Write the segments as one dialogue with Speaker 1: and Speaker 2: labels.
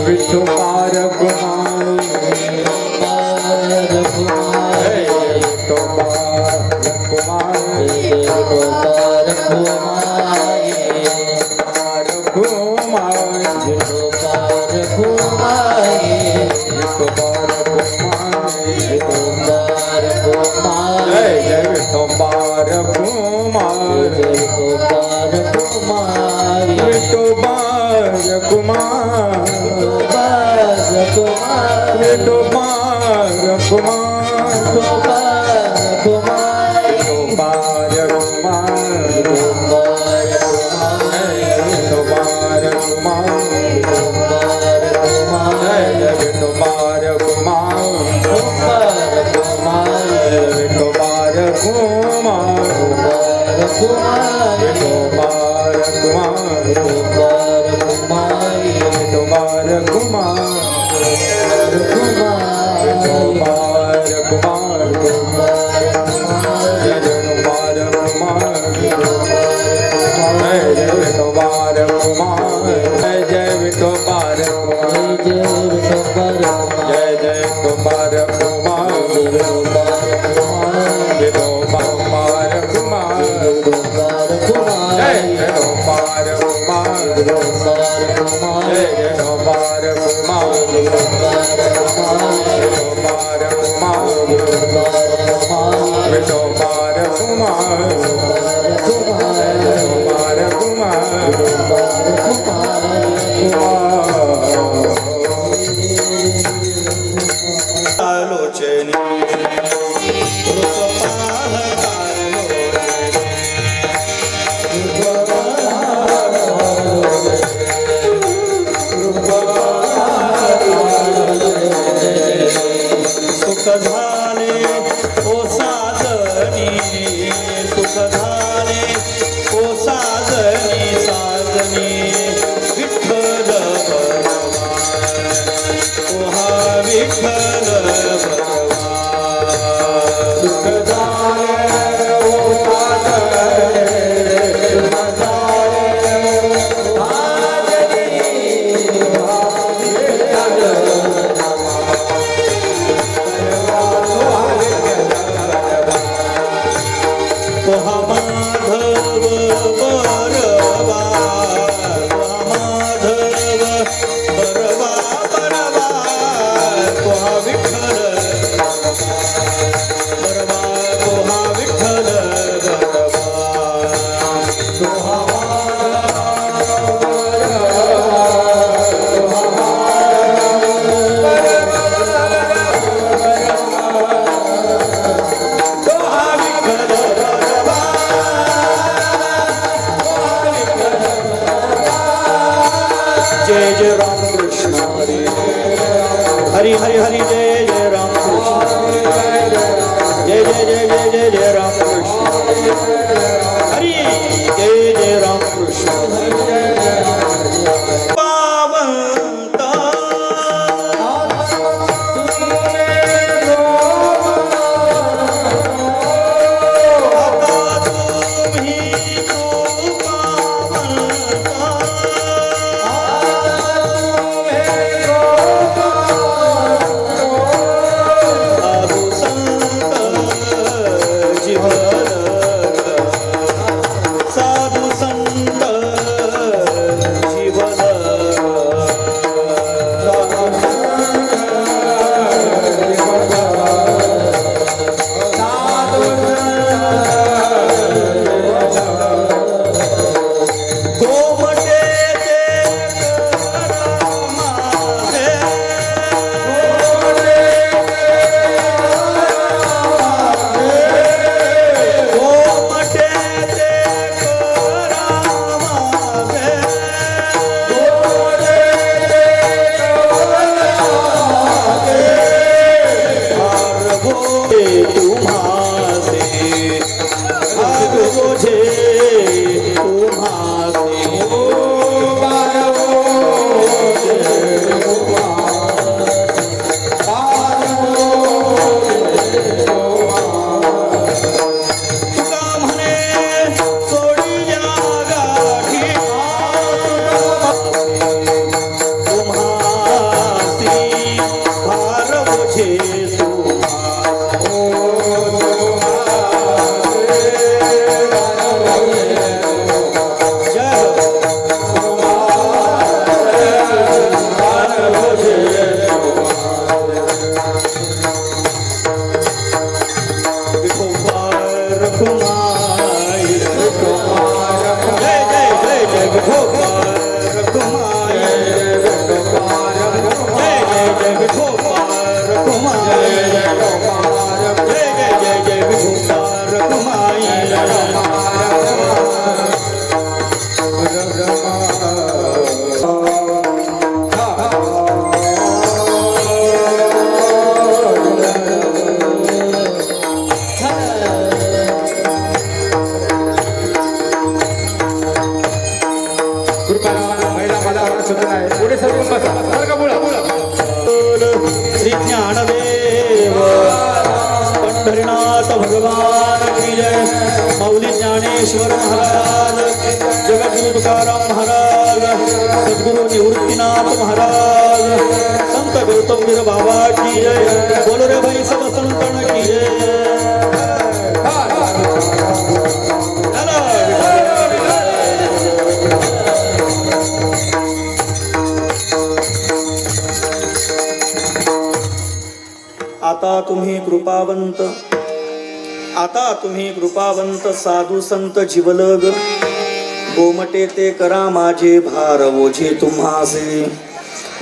Speaker 1: विठोबार कुमारी सूचना आहे पुढे सरकून बसा सरका
Speaker 2: श्री ज्ञानदेव पंढरीनाथ भगवान की जय. माऊली ज्ञानेश्वर महाराज, जगद्गुरु तुकाराम महाराज, सद्गुरु निवृत्तीनाथ महाराज, संत गौतमवीर बाबा की जय. बोलो रे भाई सब संतन की जय. आता तुम्ही कृपावंत साधू संत जीवलग. गोमटे ते करा माझे भार ओझे तुम्हासे.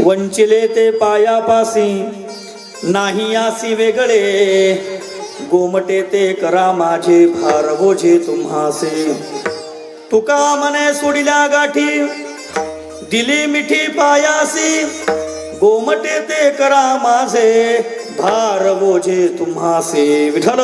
Speaker 2: वंचिले ते पायापासी नाही आसी वेगळे. गोमटे ते करा माझे भार ओझे तुम्हासे. तुका मने सोडिल्या गाठी दिली मिठी पायासी. गोमटे ते करा माझे भार ओझे तुम्हासे. विठ्ठल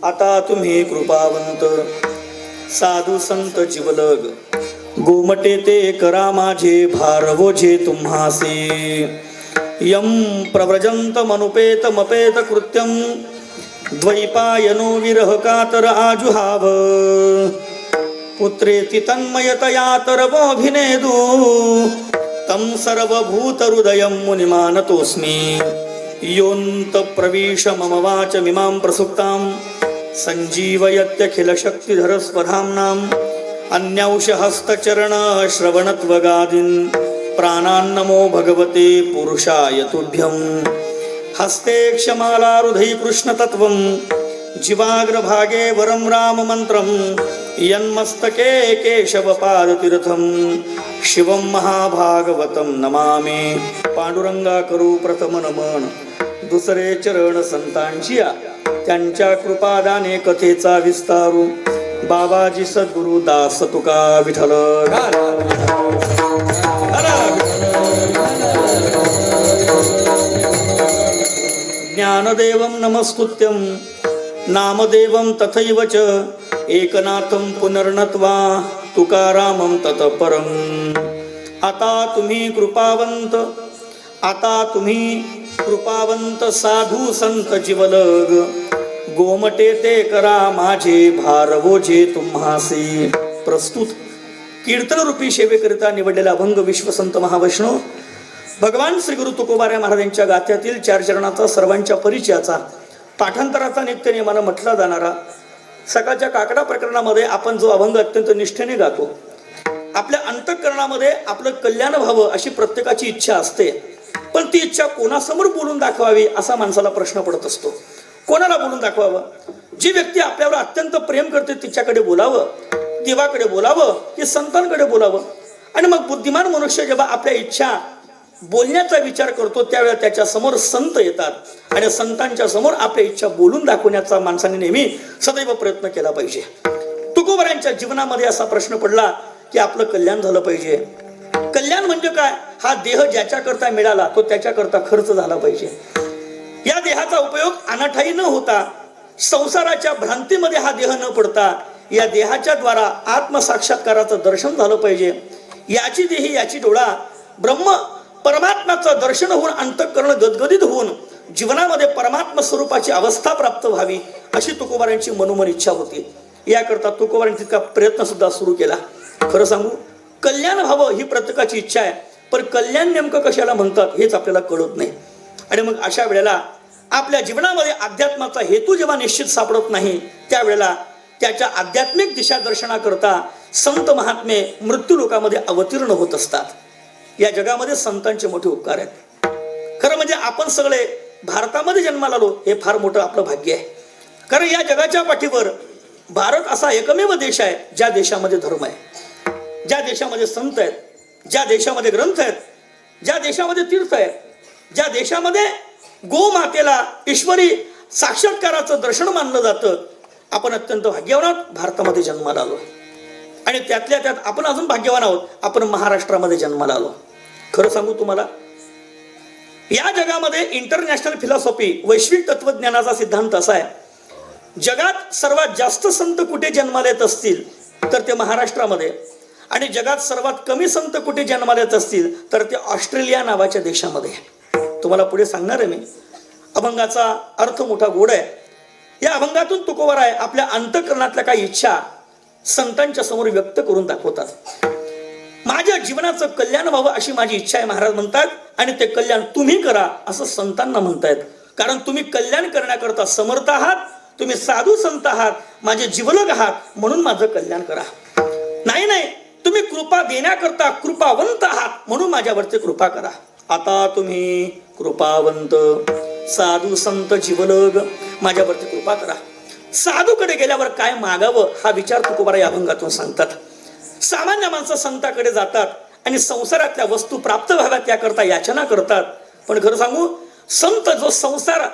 Speaker 2: आता तुम्ही कृपावंत साधू संत जीवलग. गोमटे ते करा माझे भार ओझे तुम्हासे. यम प्रव्रजंत मनुपेत मपेत कृत्यम. द्वैपायनो विरह कातर आजुहाव. पुत्रेति तन्मयतया तरवोऽभिनेदु. तं सर्वभूत हृदयं मुनिमानतोऽस्मि. योऽन्त प्रविश मम वाचमिमां प्रसुप्तां. सञ्जीवयत्यखिल शक्तिधर स्वधाम्नाम्. अन्यौषहस्तचरण श्रवणत्वगादीन् प्राणान्नमो भगवते पुरुषाय तुभ्यं. हस्ते क्षमालारुधै कृष्णतत्त्वं. जिवाग्रभागे वरं राममन्त्रं. यन्मस्तके केशवपादतीर्थं. शिवं महाभागवतं नमामि. पांडुरंगा करू प्रथम नमन. दुसरे चरण संतांची त्यांच्या कृपादाने कथेचा विस्तारू. बाबाजी सद्गुरु दास तुका विठ्ठल. ज्ञानदेवं नमस्कृत्यं नामदेवं तथैव च. एकनाथं पुनर्नत्वा तुकारामं ततः परम्. आता तुम्ही कृपावंत साधू संत जीवलग. गोमटे ते करा माझे भार ओझे तुम्हासे. प्रस्तुत कीर्तन रूपी सेवेकरिता निवडलेला अभंग विश्वसंत महावैष्णव भगवान श्री गुरु तुकोबाराय महाराजांच्या गाथ्यातील 4 चरणाचा सर्वांच्या परिचयाचा पाठांतराचा नित्य नियमानं म्हटला जाणारा सकाळच्या काकडा प्रकरणामध्ये आपण जो अभंग अत्यंत निष्ठेने गातो. आपल्या अंतःकरणामध्ये आपलं कल्याण व्हावं अशी प्रत्येकाची इच्छा असते. पण ती इच्छा कोणासमोर बोलून दाखवावी असा माणसाला प्रश्न पडत असतो. कोणाला बोलून दाखवावं? जी व्यक्ती आपल्यावर अत्यंत प्रेम करते तिच्याकडे बोलावं, देवाकडे बोलावं की संतांकडे बोलावं? आणि मग बुद्धिमान मनुष्य जेव्हा आपल्या इच्छा बोलण्याचा विचार करतो त्यावेळेला त्याच्या समोर संत येतात आणि संतांच्या समोर आपल्या इच्छा बोलून दाखवण्याचा माणसाने नेहमी सदैव प्रयत्न केला पाहिजे. तुकोबारायांच्या जीवनामध्ये असा प्रश्न पडला की आपलं कल्याण झालं पाहिजे. कल्याण म्हणजे काय? हा देह ज्याच्याकरता मिळाला तो त्याच्याकरता खर्च झाला पाहिजे. या देहाचा उपयोग अनाठाई न होता, संसाराच्या भ्रांतीमध्ये हा देह न पडता या देहाच्या द्वारा आत्मसाक्षात्काराचं दर्शन झालं पाहिजे. याची देही याची डोळा ब्रह्म परमात्म्याचं दर्शन होऊन अंतःकरण गदगदित होऊन जीवनामध्ये परमात्म स्वरूपाची अवस्था प्राप्त व्हावी अशी तुकोबारांची मनोमन इच्छा होती. याकरता तुकोबारांनी तितका प्रयत्न सुद्धा सुरू केला. खरं सांगू, कल्याण व्हावं ही प्रत्येकाची इच्छा आहे, पण कल्याण नेमकं कशाला म्हणतात हेच आपल्याला कळत नाही. आणि मग अशा वेळेला आपल्या जीवनामध्ये अध्यात्माचा हेतू जेव्हा निश्चित सापडत नाही, त्यावेळेला त्याच्या आध्यात्मिक दिशा दर्शनाकरता संत महात्मे मृत्यू लोकामध्ये अवतीर्ण होत असतात. या जगामध्ये संतांचे मोठे उपकार आहेत. खरं म्हणजे आपण सगळे भारतामध्ये जन्माला आलो हे फार मोठं आपलं भाग्य आहे. कारण या जगाच्या पाठीवर भारत असा एकमेव देश आहे ज्या देशामध्ये धर्म आहे, ज्या देशामध्ये संत आहेत, ज्या देशामध्ये ग्रंथ आहेत, ज्या देशामध्ये तीर्थ आहे, ज्या देशामध्ये गोमातेला ईश्वरी साक्षात्काराचं दर्शन मानलं जातं. आपण अत्यंत भाग्यवान आहोत, भारतामध्ये जन्माला आलो. आणि त्यातल्या त्यात आपण अजून भाग्यवान आहोत, आपण महाराष्ट्रामध्ये जन्माला आलो. खरं सांगू तुम्हाला, या जगामध्ये इंटरनॅशनल फिलॉसॉफी वैश्विक तत्वज्ञानाचा सिद्धांत असा आहे, जगात सर्वात जास्त संत कुठे जन्माला येत असतील तर ते महाराष्ट्रामध्ये, आणि जगात सर्वात कमी संत कुठे जन्माला येत असतील तर ते ऑस्ट्रेलिया नावाच्या देशामध्ये. तुम्हाला पुढे सांगणार आहे मी. अभंगाचा अर्थ मोठा गोड आहे. या अभंगातून तुकोबाराय आपल्या अंतःकरणातल्या काही इच्छा संतांच्या समोर व्यक्त करून दाखवतात. माझ्या जीवनाचं कल्याण व्हावं अशी माझी इच्छा आहे महाराज म्हणतात, आणि ते कल्याण तुम्ही करा असं संतांना म्हणतायत. कारण तुम्ही कल्याण करण्याकरता समर्थ आहात, तुम्ही साधू संत आहात, माझे जीवलग आहात, म्हणून माझं कल्याण करा. नाही नाही, तुम्ही कृपा देण्याकरता कृपावंत आहात, म्हणून माझ्यावरती कृपा करा. आता तुम्ही कृपावंत साधू संत जीवलग, माझ्यावरती कृपा करा. साधूकडे गेल्यावर काय मागावं हा विचार तुकोबाराय या अभंगातून सांगतात. सामान्य माणसं संताकडे जातात आणि संसारातल्या वस्तू प्राप्त व्हाव्यात याकरता याचना करतात. पण खरं सांगू, संत जो संसार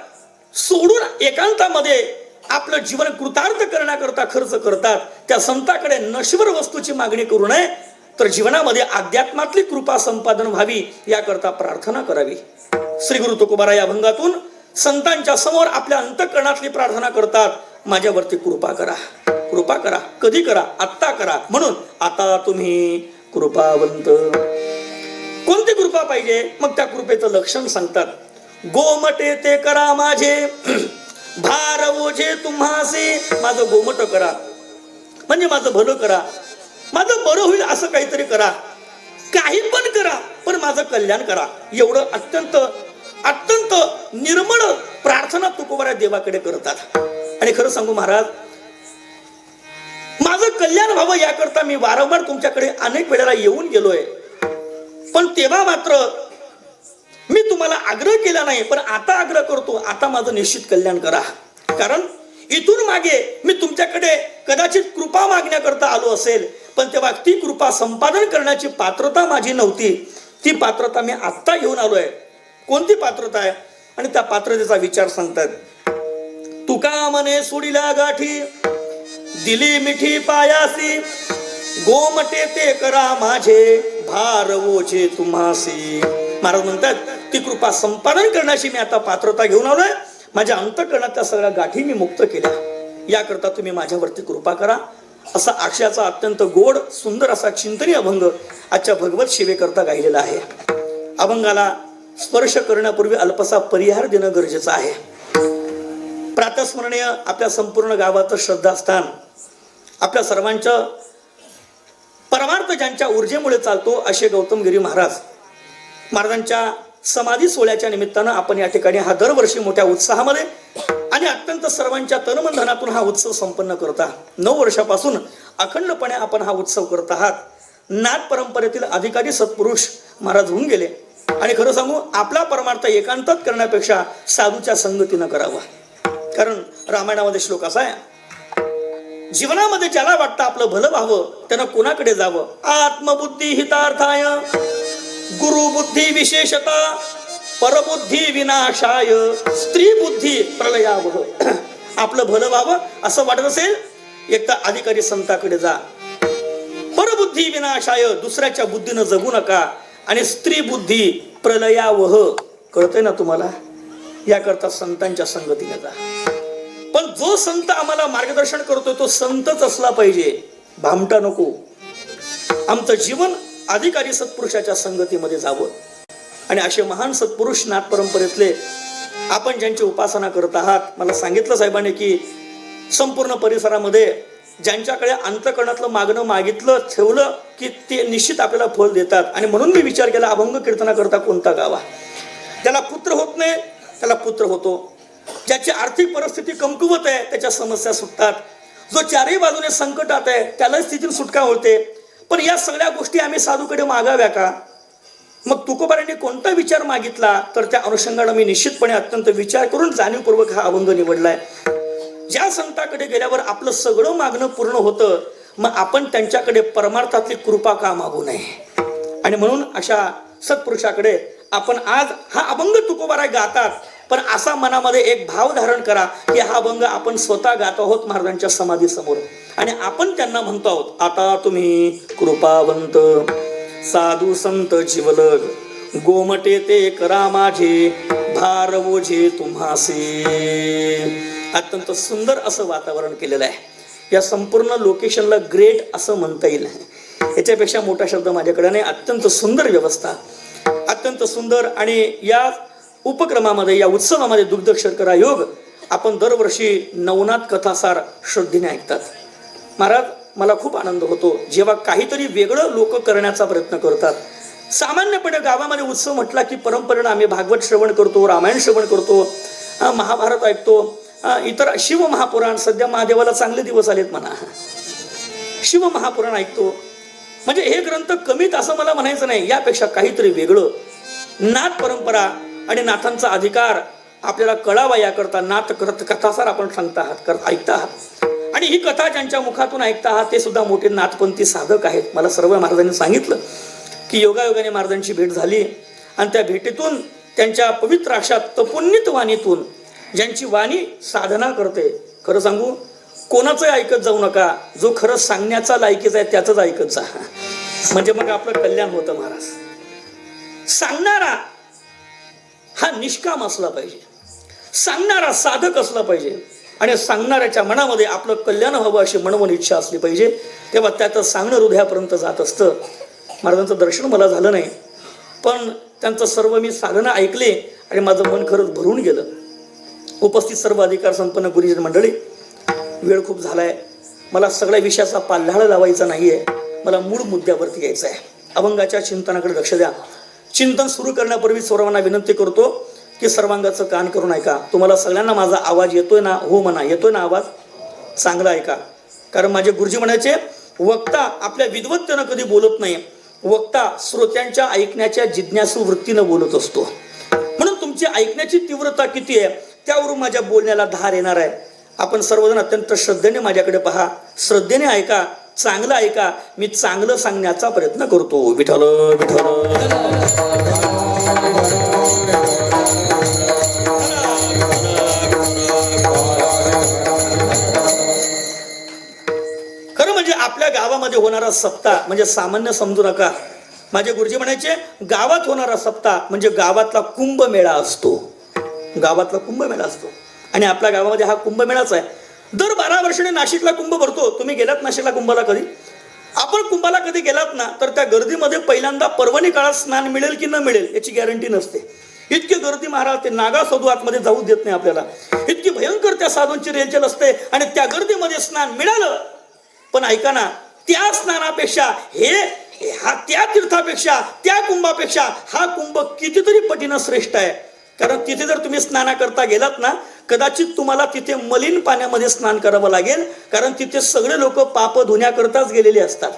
Speaker 2: सोडून एकांतामध्ये आपलं जीवन कृतार्थ करण्याकरता खर्च करतात, त्या संताकडे नश्वर वस्तूची मागणी करू नये, तर जीवनामध्ये अध्यात्मातली कृपा संपादन व्हावी याकरता प्रार्थना करावी. श्री गुरु तुकोबाराय या अभंगातून संतांच्या समोर आपल्या अंतःकरणातली प्रार्थना करतात, माझ्यावरती कृपा करा, कृपा करा. कधी करा? आत्ता करा. म्हणून आता तुम्ही कृपावंत. कोणती कृपा पाहिजे? मग त्या कृपेचं लक्षण सांगतात. गोमटे ते करा माझे, भार ओझे तुम्हासे. माझं गोमट करा म्हणजे माझं भलं करा, माझं बरं होईल असं काहीतरी करा, काही पण करा, पण माझं कल्याण करा. एवढं अत्यंत अत्यंत निर्मळ प्रार्थना तुकोबाराय देवाकडे करतात. आणि खरं सांगू महाराज, माझं कल्याण व्हावं याकरता मी वारंवार तुमच्याकडे अनेक वेळेला येऊन गेलोय, पण तेव्हा मात्र मी तुम्हाला आग्रह केला नाही. पण आता आग्रह करतो, आता माझं निश्चित कल्याण करा. कारण इथून मागे मी तुमच्याकडे कदाचित कृपा मागण्याकरता आलो असेल, पण तेव्हा ती कृपा संपादन करण्याची पात्रता माझी नव्हती. ती पात्रता मी आत्ता घेऊन आलोय. कोणती पात्रता आहे? आणि त्या पात्रतेचा विचार सांगतात. तुका मने सोडिल्या गाठी, दिली मिठी पायासी, गोमटे ते करा माझे, भार ओझे तुम्हासी. महाराज म्हणतात, ती कृपा संपादन करण्याची मी आता पात्रता घेऊन आलोय. माझ्या अंतःकरणातल्या सगळ्या गाठी मी मुक्त केल्या, याकरता तुम्ही माझ्यावरती कृपा करा. असा आशयाचा अत्यंत गोड सुंदर असा चिंतनीय अभंग आजच्या भगवत सेवेकरता गायलेला आहे. अभंगाला स्पर्श करण्यापूर्वी अल्पसा परिहार देणं गरजेचं आहे. प्रातस्मरणीय आपल्या संपूर्ण गावाचं श्रद्धास्थान, आपल्या सर्वांच्या परमार्थ ज्यांच्या ऊर्जेमुळे चालतो असे गौतमगिरी महाराज महाराजांच्या समाधी सोहळ्याच्या निमित्तानं आपण या ठिकाणी हा दरवर्षी मोठ्या उत्साहामध्ये आणि अत्यंत सर्वांच्या तनमनधनातून हा उत्सव संपन्न करता. 9 वर्षापासून अखंडपणे आपण हा उत्सव करत आहात. नाथ परंपरेतील अधिकारी सत्पुरुष महाराज होऊन गेले, आणि खरं सांगू, आपला परमार्थ एकांतात करण्यापेक्षा साधूच्या संगतीनं करावा. कारण रामायणामध्ये श्लोक असा आहे, जीवनामध्ये ज्याला वाटतं आपलं भलं व्हावं त्यानं कोणाकडे जावं? आत्मबुद्धी हितार्थाय, गुरुबुद्धी विशेषता, परबुद्धी विनाशाय, स्त्री बुद्धी प्रलयावह. आपलं भलं व्हावं असं वाटत असेल, एक तर अधिकारी संताकडे जा. परबुद्धी विनाशाय, दुसऱ्याच्या बुद्धीनं जगू नका. आणि स्त्री बुद्धी प्रलयावह, कळतंय ना तुम्हाला? याकरता संतांच्या संगतीने जा. पण जो संत आम्हाला मार्गदर्शन करतोय तो संतच असला पाहिजे, भामटा नको. आमचं जीवन अधिकारी सत्पुरुषाच्या संगतीमध्ये जावं. आणि असे महान सत्पुरुष नाथ परंपरेतले आपण ज्यांची उपासना करत आहात, मला सांगितलं साहेबांनी की संपूर्ण परिसरामध्ये ज्यांच्याकडे अंतःकरणातलं मागणं मागितलं ठेवलं की ते निश्चित आपल्याला फळ देतात. आणि म्हणून मी विचार केला, अभंग कीर्तना करता कोणता गावा. ज्याला पुत्र होत नाही त्याला पुत्र होतो, ज्याची आर्थिक परिस्थिती कमकुवत आहे त्याच्या समस्या सुटतात, जो चारही बाजूने संकटात आहे त्याला स्थितीतून सुटका होते. पण या सगळ्या गोष्टी आम्ही साधूकडे मागाव्या का? मग तुकोबारांनी कोणता विचार मागितला तर त्या अनुषंगाने मी निश्चितपणे अत्यंत विचार करून जाणीवपूर्वक हा अभंग निवडलाय. ज्या संतांकडे गेल्यावर आपलं सगळं मागणं पूर्ण होतं, मग आपण त्यांच्याकडे परमार्थातली कृपा का मागू नये. आणि म्हणून अशा सत्पुरुषाकडे आपण आज हा अभंग तुकोबाराय गातात, पण असा मनामध्ये एक भाव धारण करा की हा अभंग आपण स्वतः गातो आहोत महाराजांच्या समाधी समोर. आणि आपण त्यांना म्हणतो आहोत, आता तुम्ही कृपावंत साधू संत जीवलग, गोमटे ते करा माझे भार ओझे तुम्हासी. अत्यंत सुंदर असं वातावरण केलेलं आहे. या संपूर्ण लोकेशनला ग्रेट असं म्हणता येईल, याच्यापेक्षा मोठा शब्द माझ्याकडे नाही. अत्यंत सुंदर व्यवस्था, अत्यंत सुंदर. आणि या उपक्रमामध्ये, या उत्सवामध्ये दुग्ध शर्करा योग आपण दरवर्षी नवनाथ कथासार श्रद्धेने ऐकतात. महाराज, मला खूप आनंद होतो जेव्हा काहीतरी वेगळं लोक करण्याचा प्रयत्न करतात. सामान्यपणे गावामध्ये उत्सव म्हटला की परंपरेनं आम्ही भागवत श्रवण करतो, रामायण श्रवण करतो, महाभारत ऐकतो, इतर शिव महापुराण. सध्या महादेवाला चांगले दिवस आलेत म्हणा, शिव महापुराण ऐकतो. म्हणजे हे ग्रंथ कमीत असं मला म्हणायचं नाही, यापेक्षा काहीतरी वेगळं. नाथ परंपरा आणि नाथांचा अधिकार आपल्याला कळावा याकरता नाथ कथासार आपण सांगता आहात, ऐकता आहात. आणि ही कथा ज्यांच्या मुखातून ऐकता आहात ते सुद्धा मोठे नाथपंथी साधक आहेत. मला सर्व महाराजांनी सांगितलं की योगायोगाने महाराजांची भेट झाली आणि त्या भेटीतून त्यांच्या पवित्र अशा तपोन्नित वाणीतून ज्यांची वाणी साधना करते, खरं सांगू कोणाचंही ऐकत जाऊ नका, जो खरं सांगण्याचा लायकीचा आहे त्याचंच ऐकत जा, म्हणजे मग आपलं कल्याण होतं. महाराज, सांगणारा हा निष्काम असला पाहिजे, सांगणारा साधक असला पाहिजे आणि सांगणाऱ्याच्या मनामध्ये आपलं कल्याण व्हावं अशी मनोमन इच्छा असली पाहिजे. तेव्हा त्याचं सांगणं हृदयापर्यंत जात असतं. महाराजांचं दर्शन मला झालं नाही, पण त्यांचं सर्व मी साधना ऐकले आणि माझं मन खरंच भरून गेलं. उपस्थित सर्व अधिकार संपन्न गुरुजन मंडळी, वेळ खूप झालाय, मला सगळ्या विषयाचा पाल्हाळ लावायचा नाहीये, मला मूळ मुद्द्यावरती यायचं आहे. अभंगाच्या चिंतनाकडे लक्ष द्या. चिंतन सुरू करण्यापूर्वी सर्वांना विनंती करतो की सर्वांगाचं कान करून ऐका. तुम्हाला सगळ्यांना माझा आवाज येतोय ना? हो म्हणा, येतोय ना आवाज? चांगला ऐका. कारण माझे गुरुजी म्हणायचे, वक्ता आपल्या विद्वत्तेनं कधी बोलत नाही, वक्ता श्रोत्यांच्या ऐकण्याच्या जिज्ञासू वृत्तीनं बोलत असतो. म्हणून तुमची ऐकण्याची तीव्रता किती आहे त्यावरून माझ्या बोलण्याला धार येणार आहे. आपण सर्वजण अत्यंत श्रद्धेने माझ्याकडे पहा, श्रद्धेने ऐका, चांगलं ऐका. मी चांगलं सांगण्याचा प्रयत्न करतो. विठ्ठल विठ्ठल. खरं म्हणजे आपल्या गावामध्ये होणारा सप्ताह म्हणजे सामान्य समजू नका. माझे गुरुजी म्हणायचे, गावात होणारा सप्ताह म्हणजे गावातला कुंभमेळा असतो, गावातला कुंभमेळा असतो. आणि आपल्या गावामध्ये हा कुंभमेळाच आहे. दर 12 वर्षाने नाशिकला कुंभ भरतो. तुम्ही गेलात नाशिकला कुंभाला कधी? आपण कुंभाला कधी गेलात ना तर त्या गर्दीमध्ये पहिल्यांदा पर्वणी काळात स्नान मिळेल की न मिळेल याची गॅरंटी नसते. इतकी गर्दी महाराज, ते नागा साधू आतमध्ये जाऊ देत नाही आपल्याला. इतकी भयंकर त्या साधूंची रेलचेल असते आणि त्या गर्दीमध्ये स्नान मिळालं. पण ऐका ना, त्या स्नानापेक्षा त्या तीर्थापेक्षा, त्या कुंभापेक्षा हा कुंभ कितीतरी पटीनं श्रेष्ठ आहे. कारण तिथे जर तुम्ही स्नानाकरता गेलात ना, कदाचित तुम्हाला तिथे मलिन पाण्यामध्ये स्नान करावं लागेल, कारण तिथे सगळे लोक पाप धुण्याकरताच गेलेले असतात.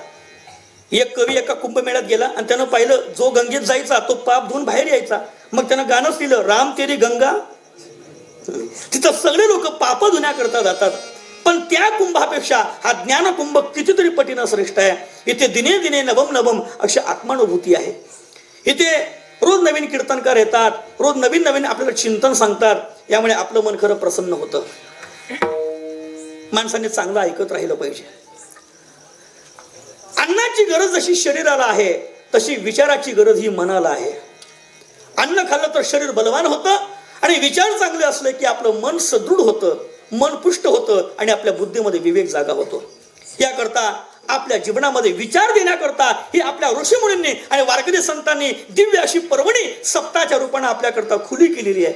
Speaker 2: एक कवी एका कुंभमेळ्यात गेला आणि त्यानं पाहिलं, जो गंगेत जायचा तो पाप धुवून बाहेर यायचा. मग त्यानं गाणंच लिहिलं, राम तेरी गंगा. तिथं सगळे लोक पाप धुण्याकरता जातात. पण त्या कुंभापेक्षा हा ज्ञानकुंभ कितीतरी पटीनं श्रेष्ठ आहे. इथे दिने दिने नवम नवम अशी आत्मानुभूती आहे. इथे रोज नवीन कीर्तनकार येतात, रोज नवीन नवीन आपल्याला चिंतन सांगतात. यामुळे आपलं मन खरं प्रसन्न होतं. माणसाने चांगलं ऐकत राहिलं पाहिजे. अन्नाची गरज जशी शरीराला आहे तशी विचाराची गरज ही मनाला आहे. अन्न खाल्लं तर शरीर बलवान होतं आणि विचार चांगले असले की आपलं मन सदृढ होतं, मन पुष्ट होतं आणि आपल्या बुद्धीमध्ये विवेक जागा होतो. याकरता आपल्या जीवनामध्ये विचार देण्याकरता ही आपल्या ऋषीमुनींनी आणि वारकरी संतांनी दिव्य अशी पर्वणी सप्ताहाच्या रूपाने आपल्याकरता खुली केलेली आहे.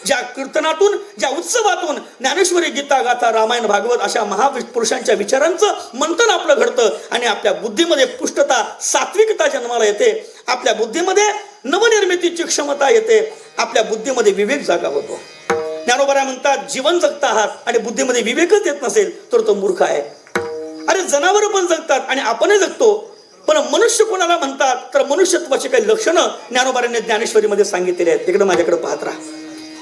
Speaker 2: ज्या कीर्तनातून, ज्या उत्सवातून ज्ञानेश्वरी, गीता, गाथा, रामायण, भागवत अशा महापुरुषांच्या विचारांचं मंथन आपलं घडतं आणि आपल्या बुद्धीमध्ये पुष्टता, सात्विकता जन्माला येते. आपल्या बुद्धीमध्ये नवनिर्मितीची क्षमता येते. आपल्या बुद्धीमध्ये विवेक जागा होतो. ज्ञानोबा म्हणतात, जीवन जगता आहात आणि बुद्धीमध्ये विवेकच येत नसेल तर तो मूर्ख आहे. अरे जनावर पण जगतात आणि आपणही जगतो, पण मनुष्य कोणाला म्हणतात तर मनुष्यत्वाची काही लक्षणं ज्ञानोबारांनी ज्ञानेश्वरीमध्ये सांगितलेली आहेत. इकडे माझ्याकडे पाहत राहा.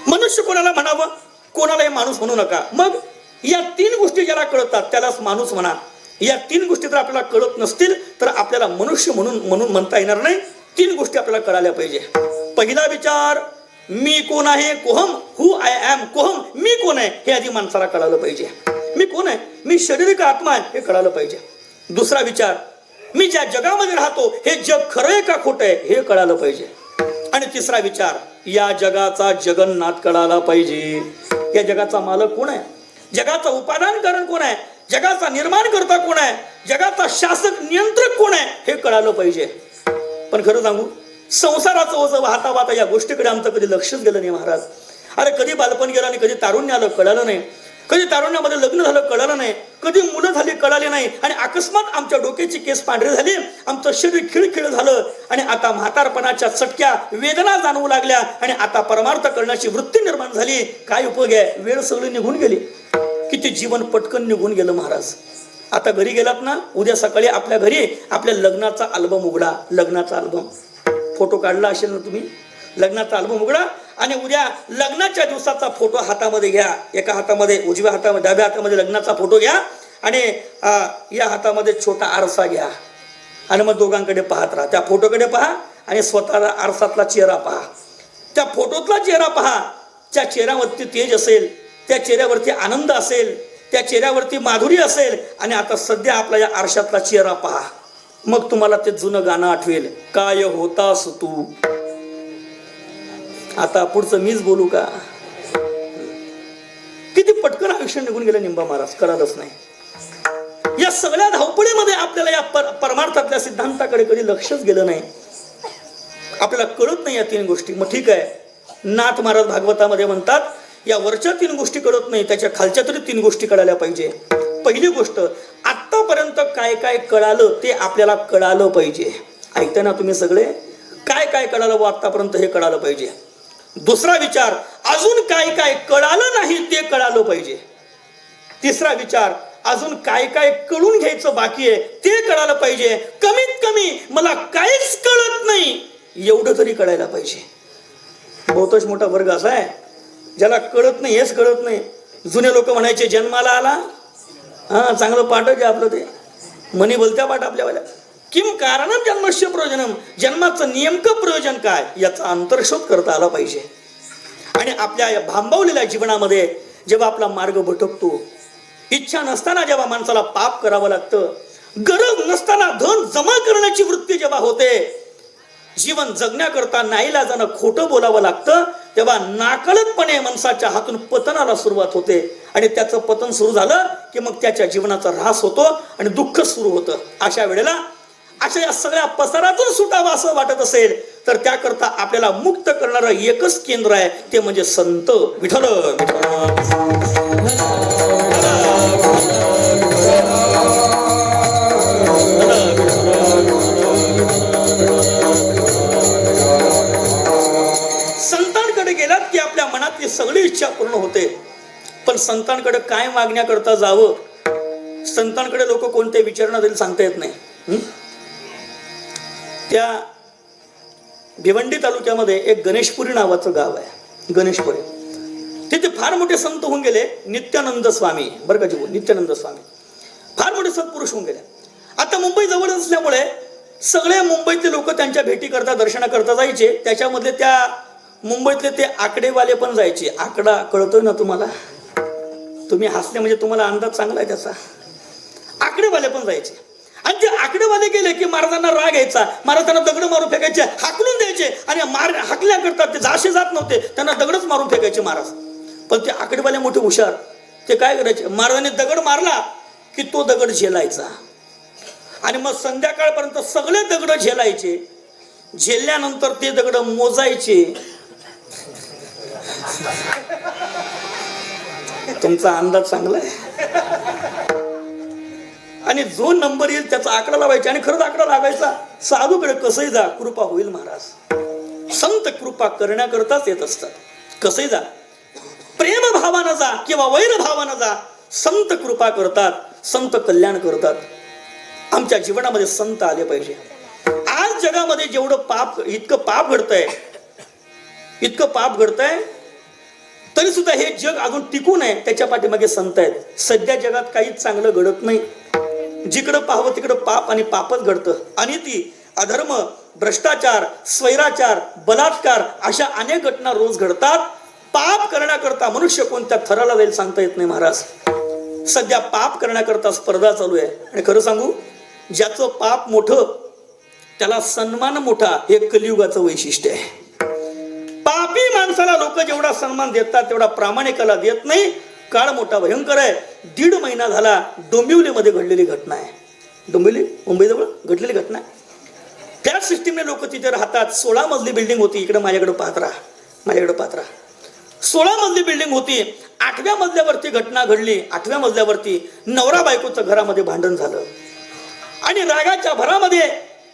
Speaker 2: मनुष्य कोणाला म्हणावं, कोणालाही माणूस म्हणू नका. मग या 3 गोष्टी ज्याला कळतात त्यालाच माणूस म्हणा. या 3 गोष्टी जर आपल्याला कळत नसतील तर आपल्याला मनुष्य म्हणून म्हणता येणार नाही. 3 गोष्टी आपल्याला कळाल्या पाहिजे. पहिला विचार, मी कोण आहे, कोहम, हु आय एम, कोहम, मी कोण आहे हे आधी माणसाला कळालं पाहिजे. मी कोण आहे, मी शरीर का आत्मा आहे हे कळालं पाहिजे. दुसरा विचार, मी ज्या जगामध्ये राहतो हे जग खरं आहे का खोटं आहे हे कळालं पाहिजे. आणि तिसरा विचार, या जगाचा जगन्नाथ कळाला पाहिजे. या जगाचा मालक कोण आहे, जगाचा उपादान कारण कोण आहे, जगाचा निर्माण करता कोण आहे, जगाचा शासक नियंत्रक कोण आहे हे कळालं पाहिजे. पण खरं सांगू, संसाराचं ओझं वाहता वाहता या गोष्टीकडे आमचं कधी लक्षच गेलं नाही महाराज. अरे कधी बालपण गेलं आणि कधी तारुण्य आलं कळालं नाही, कधी तारुण्यामध्ये लग्न झालं कळालं नाही, कधी मुलं झाली कळाली नाही, आणि अकस्मात आमच्या डोक्याची केस पांढरी झाली, आमचं शरीर खिळखिळ झालं आणि आता म्हातारपणाच्या चटक्या वेदना जाणवू लागल्या आणि आता परमार्थ करण्याची वृत्ती निर्माण झाली. काय उपयोग आहे, वेळ सगळी निघून गेली. किती जीवन पटकन निघून गेलं महाराज. आता घरी गेलात ना, उद्या सकाळी आपल्या घरी आपल्या लग्नाचा अल्बम उघडा. लग्नाचा अल्बम फोटो काढला असेल ना तुम्ही, लग्नाचा अल्बम उघडा आणि उद्या लग्नाच्या दिवसाचा फोटो हातामध्ये घ्या. एका हातामध्ये, उजव्या हातामध्ये, डाव्या हातामध्ये लग्नाचा फोटो घ्या आणि या हातामध्ये छोटा आरसा घ्या आणि मग दोघांकडे पाहत राहा. त्या फोटोकडे पहा आणि स्वतःला आरसातला चेहरा पहा. त्या फोटोतला चेहरा पहा. त्या चेहऱ्यावरती तेज असेल, त्या चेहऱ्यावरती आनंद असेल, त्या चेहऱ्यावरती माधुर्य असेल. आणि आता सध्या आपला या आरशातला चेहरा पहा. मग तुम्हाला ते जुनं गाणं आठवेल, काय होतास तू. आता पुढचं मीच बोलू का. किती पटकन आयुष्य निघून गेलं निंबा महाराज, कळालंच नाही. या सगळ्या धावपळीमध्ये आपल्याला या परमार्थातल्या सिद्धांताकडे कधी लक्षच गेलं नाही. आपल्याला कळत नाही या 3 गोष्टी. मग ठीक आहे, नाथ महाराज भागवतामध्ये म्हणतात या वरच्या 3 गोष्टी कळत नाही, त्याच्या खालच्या तरी 3 गोष्टी कळायला पाहिजे. पहिली गोष्ट, आतापर्यंत काय काय कळालं ते आपल्याला कळालं पाहिजे. ऐकताय ना तुम्ही सगळे, काय काय कळालं व आतापर्यंत हे कळालं पाहिजे. दुसरा विचार, अजून काय काय कळालं नाही ते कळालं पाहिजे. तिसरा विचार, अजून काय काय कळून घ्यायचं बाकी आहे ते कळालं पाहिजे. कमीत कमी मला काहीच कळत नाही एवढं तरी कळायला पाहिजे. बहुतच मोठा वर्ग असा आहे ज्याला कळत नाही, हेच कळत नाही. जुने लोक म्हणायचे जन्माला आला, हा चांगलं पाठ आहे आपलं, ते मनी बोलत्या पाठ आपल्यावाल्या. किम कारणम जन्मस्य प्रयोजनम, जन्माचं नेमकं प्रयोजन काय याचा अंतर्शोध करता आला पाहिजे. आणि आपल्या या भांबवलेल्या जीवनामध्ये जेव्हा आपला मार्ग भटकतो, इच्छा नसताना जेव्हा माणसाला पाप करावं लागतं, गरज नसताना धन जमा करण्याची वृत्ती जेव्हा होते, जीवन जगण्याकरता नाईलाजानं खोटं बोलावं लागतं, तेव्हा नाकळतपणे माणसाच्या हातून पतनाला सुरुवात होते. आणि त्याचं पतन सुरू झालं की मग त्याच्या जीवनाचा ऱ्हास होतो आणि दुःख सुरू होतं. अशा वेळेला अशा या सगळ्या पसारातून सुटावं असं वाटत असेल तर त्याकरता आपल्याला मुक्त करणारं एकच केंद्र आहे, ते म्हणजे संत विठ्ठल. संतांकडे गेलात की आपल्या मनातली सगळी इच्छा पूर्ण होते. पण संतांकडे काय मागण्याकरता जावं, संतांकडे लोक कोणते विचारणा देईल सांगता येत नाही. त्या भिवंडी तालुक्यामध्ये एक गणेशपुरी नावाचं गाव आहे, गणेशपुरी. तिथे फार मोठे संत होऊन गेले, नित्यानंद स्वामी, बरं का जी, नित्यानंद स्वामी फार मोठे सत्पुरुष होऊन गेले. आता मुंबई जवळ असल्यामुळे सगळे मुंबईतले लोक त्यांच्या भेटी करता, दर्शनाकरता जायचे. त्याच्यामधले त्या मुंबईतले ते आकडेवाले पण जायचे. आकडा कळतोय ना तुम्हाला, तुम्ही हसले म्हणजे तुम्हाला अंदाज चांगला आहे त्याचा. आकडेवाले पण जायचे आणि ते आकडेवाले गेले की महाराजांना राग यायचा. महाराजांना दगड मारून फेकायचे, हाकलून द्यायचे आणि हाकल्या करतात ते जाशे जात नव्हते, त्यांना दगडच मारून फेकायचे महाराज. पण ते आकडेवाले मोठे हुशार, ते काय करायचे, महाराजांनी दगड मारला की तो दगड झेलायचा आणि मग संध्याकाळपर्यंत सगळे दगड झेलायचे. झेलल्यानंतर ते दगड मोजायचे तुमचा अंदाज चांगला आहे. आणि जो नंबर येईल त्याचा आकडा लावायचा आणि खरंच आकडा लागायचा. साधूकडे कसंही जा कृपा होईल महाराज. संत कृपा करण्याकरताच येत असतात. कसंही जा, प्रेम भावानं जा किंवा वैर भावानं जा, संत कृपा करतात, संत कल्याण करतात. आमच्या जीवनामध्ये संत आले पाहिजे. आज जगामध्ये जेवढं पाप, इतकं पाप घडतंय तरी सुद्धा हे जग अजून टिकून आहे. त्याच्या पाठीमागे संत आहेत. सध्या जगात काहीच चांगलं घडत नाही. जिकडं पाहावं तिकडं पाप आणि पापच घडतं. अनिती, अधर्म, भ्रष्टाचार, स्वैराचार, बलात्कार अशा अनेक घटना रोज घडतात. पाप करण्याकरता मनुष्य कोणत्या थराला जाईल सांगता येत नाही महाराज. सध्या पाप करण्याकरता स्पर्धा चालू आहे. आणि खरं सांगू, ज्याचं पाप मोठं त्याला सन्मान मोठा, हे कलियुगाचं वैशिष्ट्य आहे. पापी माणसाला लोक जेवढा सन्मान देतात तेवढा प्रामाणिकाला देत नाही. काळ मोठा भयंकर आहे. 1.5 महिना झाला डोंबिवलीमध्ये घडलेली घटना आहे. डोंबिवली मुंबईजवळ घडलेली घटना आहे. फ्लॅट सिस्टीमने लोक तिथे राहतात. 16 मजली बिल्डिंग होती. इकडे माझ्याकडे पाहत राहा. 16 मजली बिल्डिंग होती. 8व्या मजल्यावरती घटना घडली. 8व्या मजल्यावरती नवरा बायकोचं घरामध्ये भांडण झालं आणि रागाच्या भरामध्ये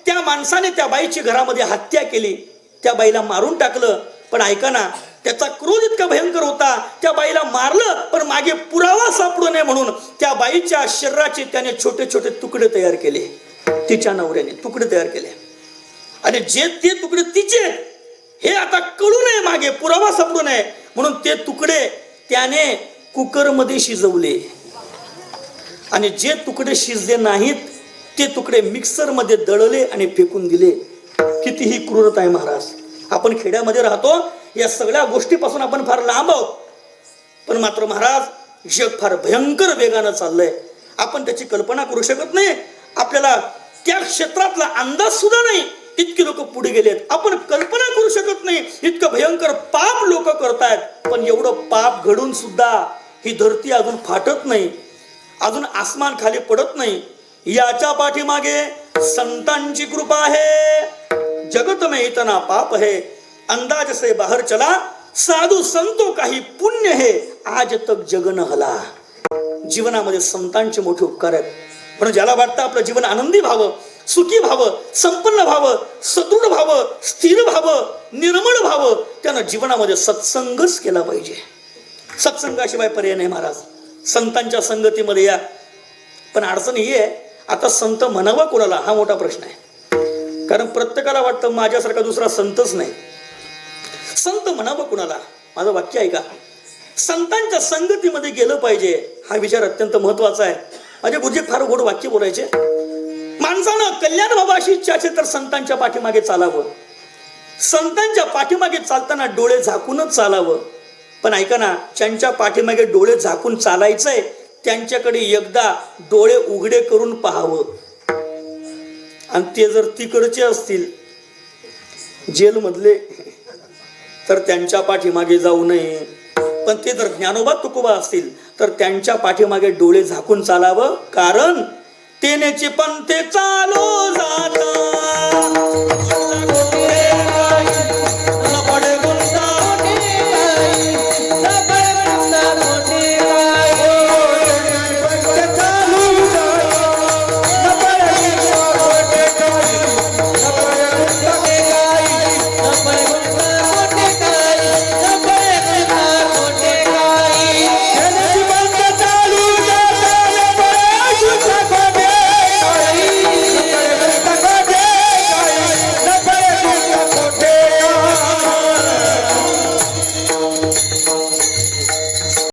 Speaker 2: त्या माणसाने त्या बाईची घरामध्ये हत्या केली. त्या बाईला मारून टाकलं. पण ऐका ना, त्याचा क्रोध इतका भयंकर होता. त्या बाईला मारलं पण मागे पुरावा सापडू नये म्हणून त्या बाईच्या शरीराचे त्याने छोटे छोटे तुकडे तयार केले. तिच्या नवऱ्याने तुकडे तयार केले आणि जे ते तुकडे तिचे हे आता कळू नये, मागे पुरावा सापडू नये म्हणून ते तुकडे त्याने कुकरमध्ये शिजवले आणि जे तुकडे शिजले नाहीत ते तुकडे मिक्सरमध्ये दळले आणि फेकून दिले. कितीही क्रूरता आहे महाराज. आपण खेड्यामध्ये राहतो, या सगळ्या गोष्टीपासून आपण फार लांब आहोत. पण मात्र महाराज जग फार भयंकर वेगानं चाललंय. आपण त्याची कल्पना करू शकत नाही. आपल्याला त्या क्षेत्रातला अंदाज सुद्धा नाही. इतके लोक पुढे गेलेत. आपण कल्पना करू शकत नाही इतकं भयंकर पाप लोक करतायत. पण एवढं पाप घडून सुद्धा ही धरती अजून फाटत नाही, अजून आसमान खाली पडत नाही. याच्या पाठीमागे संतांची कृपा आहे. जगत में इतना पाप है, अंदाज से बाहर चला, साधू संतो काही पुण्य है, आज तक जग न हला. जीवनामध्ये संतांचे मोठे उपकार आहेत. म्हणून ज्याला वाटतं आपलं जीवन आनंदी व्हावं, सुखी व्हावं, संपन्न व्हावं, सदृढ व्हावं, स्थिर व्हावं, निर्मळ व्हावं, त्यानं जीवनामध्ये सत्संगच केला पाहिजे. सत्संगाशिवाय पर्याय नाही महाराज. संतांच्या संगतीमध्ये या. पण अडचण ही आहे, आता संत म्हणावा कोणाला हा मोठा प्रश्न आहे. कारण प्रत्येकाला वाटतं माझ्यासारखा दुसरा संतच नाही. संत म्हणावं कुणाला? माझं वाक्य ऐका. संतांच्या संगतीमध्ये गेलं पाहिजे हा विचार अत्यंत महत्वाचा आहे. माझे गुरुजी फार गोड वाक्य बोलायचे. माणसानं कल्याण व्हावं अशी इच्छा असेल तर संतांच्या पाठीमागे चालावं. संतांच्या पाठीमागे चालताना डोळे झाकूनच चालावं. पण ऐका ना, ज्यांच्या पाठीमागे डोळे झाकून चालायचंय त्यांच्याकडे एकदा डोळे उघडे करून पाहावं. आणि ते जर तिकडचे असतील जेलमधले तर त्यांच्या पाठीमागे जाऊ नये. पण ते जर ज्ञानोबा तुकोबा असतील तर त्यांच्या पाठीमागे डोळे झाकून चालावं. कारण तेनेची पंथे चालो जाता